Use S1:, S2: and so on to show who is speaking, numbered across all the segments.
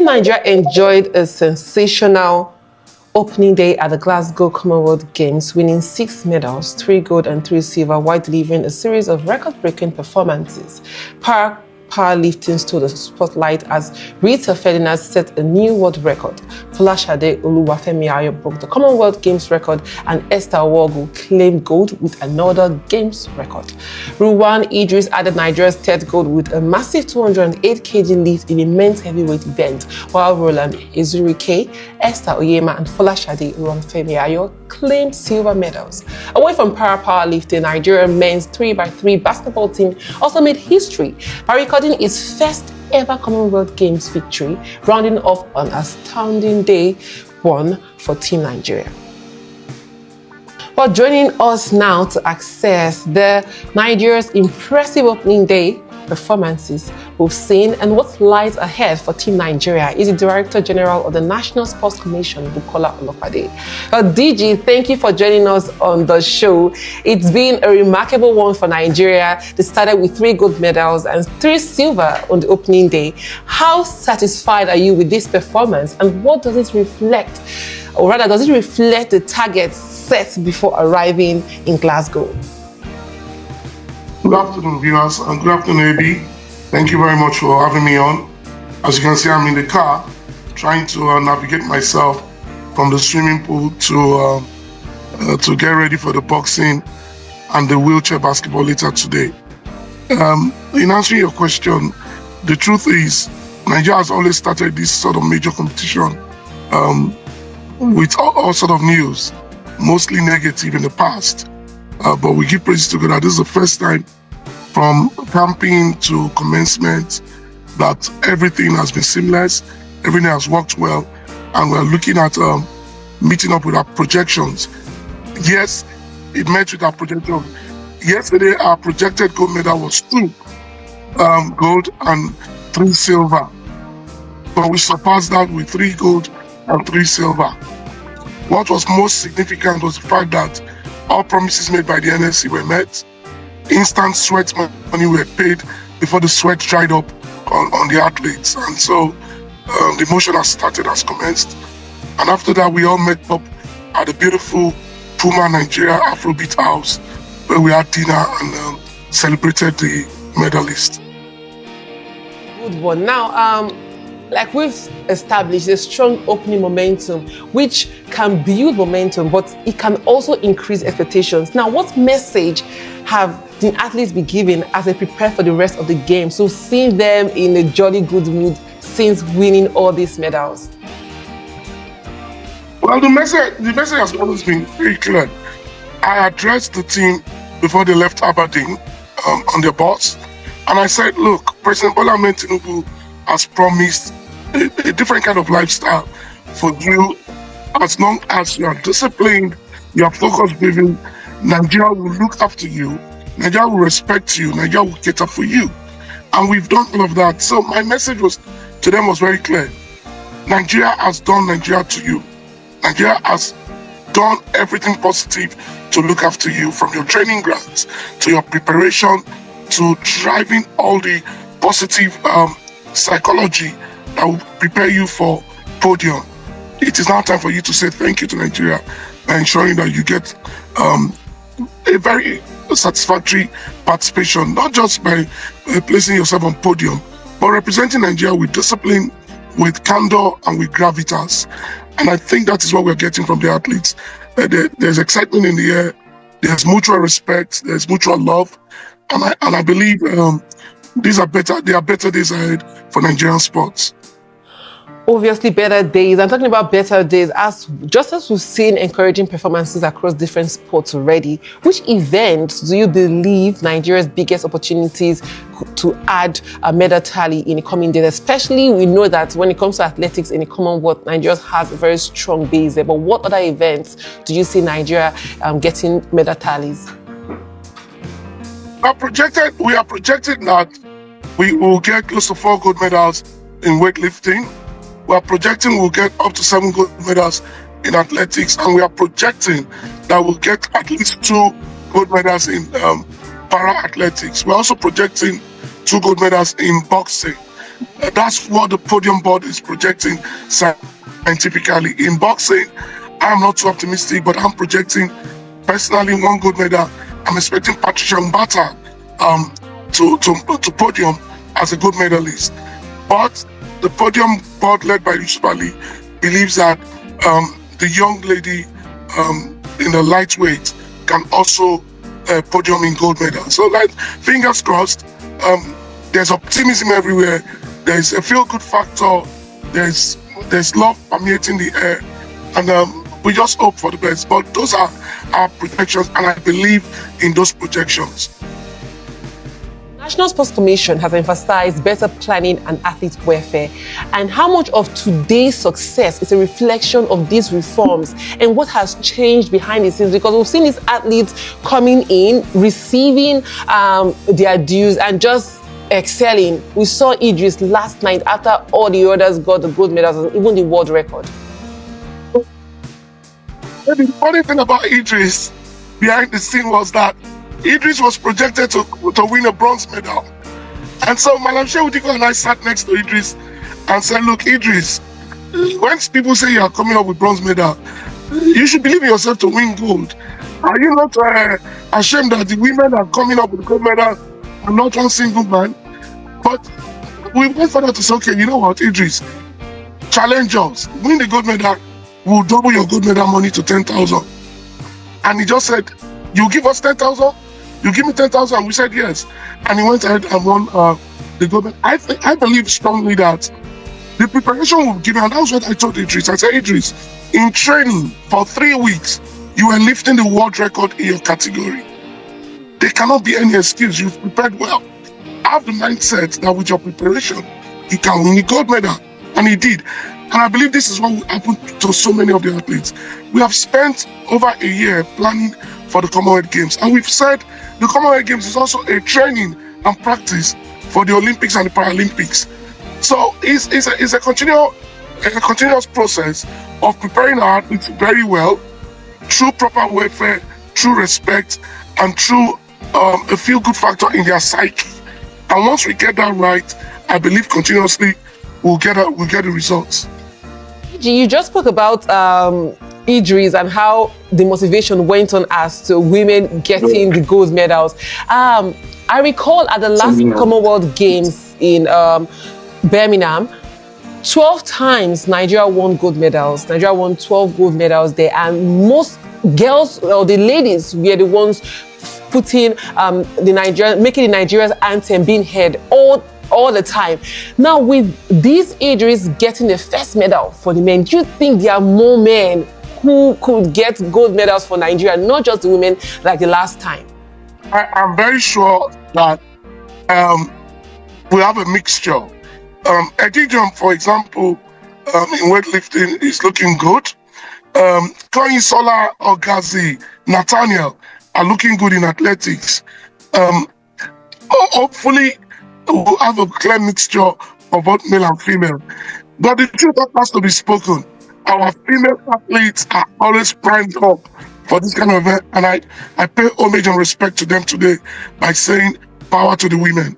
S1: Team Nigeria enjoyed a sensational opening day at the Glasgow Commonwealth Games, winning 6 medals, 3 gold and 3 silver, while delivering a series of record-breaking performances. Powerlifting stole the spotlight as Rita Ferdinand set a new world record. Folashade Oluwafemi broke the Commonwealth Games record, and Esther Wogu claimed gold with another Games record. Ruwan Idris added Nigeria's third gold with a massive 208 kg lift in a men's heavyweight event, while Roland Ezurike, Esther Oyema, and Folashade Oluwafemi claimed silver medals. Away from powerlifting, Nigerian men's 3x3 basketball team also made history by recording its first ever Commonwealth Games victory, rounding off an astounding day one for Team Nigeria. Well, joining us now to access Nigeria's impressive opening day performances we've seen and what lies ahead for Team Nigeria is the Director General of the National Sports Commission, Bukola Olopade. DG, thank you for joining us on the show. It's been a remarkable one for Nigeria. They started with 3 gold medals and 3 silver on the opening day. How satisfied are you with this performance, and what does it reflect, or rather, does it reflect the targets set before arriving in Glasgow?
S2: Good afternoon, viewers, and good afternoon, AB. Thank you very much for having me on. As you can see, I'm in the car trying to navigate myself from the swimming pool to get ready for the boxing and the wheelchair basketball later today. In answering your question, the truth is Nigeria has always started this sort of major competition with all sort of news, mostly negative in the past. But we give praise to God that this is the first time from camping to commencement that everything has been seamless, everything has worked well, and we're looking at meeting up with our projections. Yes, it met with our projections. Yesterday, our projected gold medal was 2 gold and 3 silver, but we surpassed that with 3 gold and 3 silver. What was most significant was the fact that all promises made by the NSC were met. Instant sweat money were paid before the sweat dried up on the athletes. And so the motion has commenced. And after that, we all met up at the beautiful Puma Nigeria Afrobeat house, where we had dinner and celebrated the medalist.
S1: Good one. Now, like we've established a strong opening momentum, which can build momentum, but it can also increase expectations. Now, what message have the athletes been given as they prepare for the rest of the game? So seeing them in a jolly good mood since winning all these medals.
S2: Well, the message has always been very clear. I addressed the team before they left Aberdeen on their bus, and I said, look, President Bola Ahmed Tinubu has promised a different kind of lifestyle for you. As long as you are disciplined, you are focus-driven, Nigeria will look after you, Nigeria will respect you, Nigeria will cater for you. And we've done all of that. So my message to them was very clear. Nigeria has done Nigeria to you. Nigeria has done everything positive to look after you, from your training grounds to your preparation to driving all the positive psychology that will prepare you for podium. It is now time for you to say thank you to Nigeria by ensuring that you get a very satisfactory participation, not just by placing yourself on podium, but representing Nigeria with discipline, with candor, and with gravitas. And I think that is what we're getting from the athletes. There's excitement in the air, there's mutual respect, there's mutual love, and I believe there are better days ahead for Nigerian sports.
S1: Obviously, better days. I'm talking about better days. Just as we've seen encouraging performances across different sports already, which events do you believe Nigeria's biggest opportunities to add a medal tally in the coming days? Especially, we know that when it comes to athletics in the Commonwealth, Nigeria has a very strong base there. But what other events do you see Nigeria getting medal tallies?
S2: We are projecting that we will get close to 4 gold medals in weightlifting. We are projecting we'll get up to 7 gold medals in athletics, and we are projecting that we'll get at least 2 gold medals in para-athletics. We're also projecting 2 gold medals in boxing. That's what the podium board is projecting scientifically. In boxing, I'm not too optimistic, but I'm projecting personally 1 gold medal. I'm expecting Patricia Mbata to podium as a gold medalist. But the podium board led by Yusuf Ali believes that the young lady in the lightweight can also podium in gold medal. So, like, fingers crossed. There's optimism everywhere. There's a feel-good factor. There's love permeating the air, and we just hope for the best. But those are our projections, and I believe in those projections.
S1: National Sports Commission has emphasized better planning and athlete welfare. And how much of today's success is a reflection of these reforms and what has changed behind the scenes? Because we've seen these athletes coming in, receiving their dues and just excelling. We saw Idris last night after all the others got the gold medals and even the world record.
S2: The funny thing about Idris behind the scene was that Idris was projected to win a bronze medal. And so Malam Shehu Diko and I sat next to Idris and said, look, Idris, when people say you are coming up with bronze medal, you should believe in yourself to win gold. Are you not ashamed that the women are coming up with gold medal and not one single man? But we went further to say, okay, you know what, Idris, challenge us, win the gold medal, we'll double your gold medal money to 10,000. And he just said, you give us 10,000? You give me 10,000? And we said yes. And he went ahead and won the gold medal. I believe strongly that the preparation we've given, and that was what I told Idris. I said, Idris, in training for 3 weeks, you were lifting the world record in your category. There cannot be any excuse. You've prepared well. Have the mindset that with your preparation, you can win the gold medal. And he did. And I believe this is what will happen to so many of the athletes. We have spent over a year planning for the Commonwealth Games. And we've said the Commonwealth Games is also a training and practice for the Olympics and the Paralympics. So it's a continuous process of preparing our athletes very well, through proper welfare, through respect, and through a feel-good factor in their psyche. And once we get that right, I believe continuously we'll get the results.
S1: You just spoke about Idris and how the motivation went on as to women getting the gold medals. I recall at the last Commonwealth Games in Birmingham, 12 times Nigeria won gold medals. Nigeria won 12 gold medals there, and most girls or the ladies were the ones putting making the Nigeria's anthem being heard all the time. Now, with these Idris getting the first medal for the men, do you think there are more men who could get gold medals for Nigeria, not just the women like the last time?
S2: I'm very sure that we have a mixture. Edidium, for example, in weightlifting is looking good. Koinsola, Ogazi, Nathaniel are looking good in athletics. Hopefully, we'll have a clear mixture of both male and female. But the truth has to be spoken. Our female athletes are always primed up for this kind of event, and I pay homage and respect to them today by saying power to the women.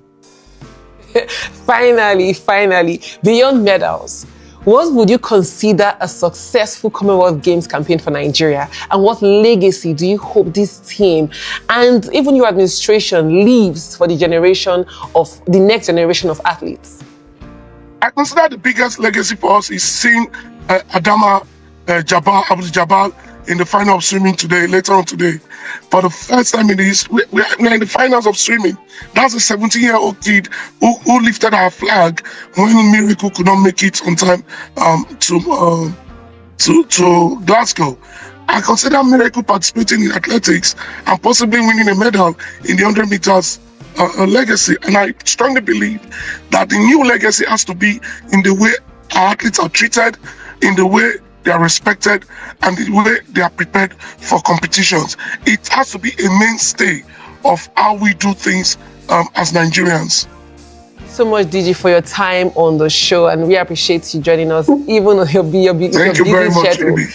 S1: Finally, beyond medals, what would you consider a successful Commonwealth Games campaign for Nigeria? And what legacy do you hope this team and even your administration leaves for the next generation of athletes?
S2: I consider the biggest legacy for us is seeing Adama Abdul Jabbar in the final of swimming later on today. For the first time in this, we're in the finals of swimming. That's a 17-year-old kid who lifted our flag when Miracle could not make it on time to Glasgow. I consider Miracle participating in athletics and possibly winning a medal in the 100 meters legacy. And I strongly believe that the new legacy has to be in the way our athletes are treated, in the way they are respected, and the way they are prepared for competitions. It has to be a mainstay of how we do things as Nigerians.
S1: So much, DG, for your time on the show, and we appreciate you joining us, even on your busy schedule.
S2: Thank you very much, Amy.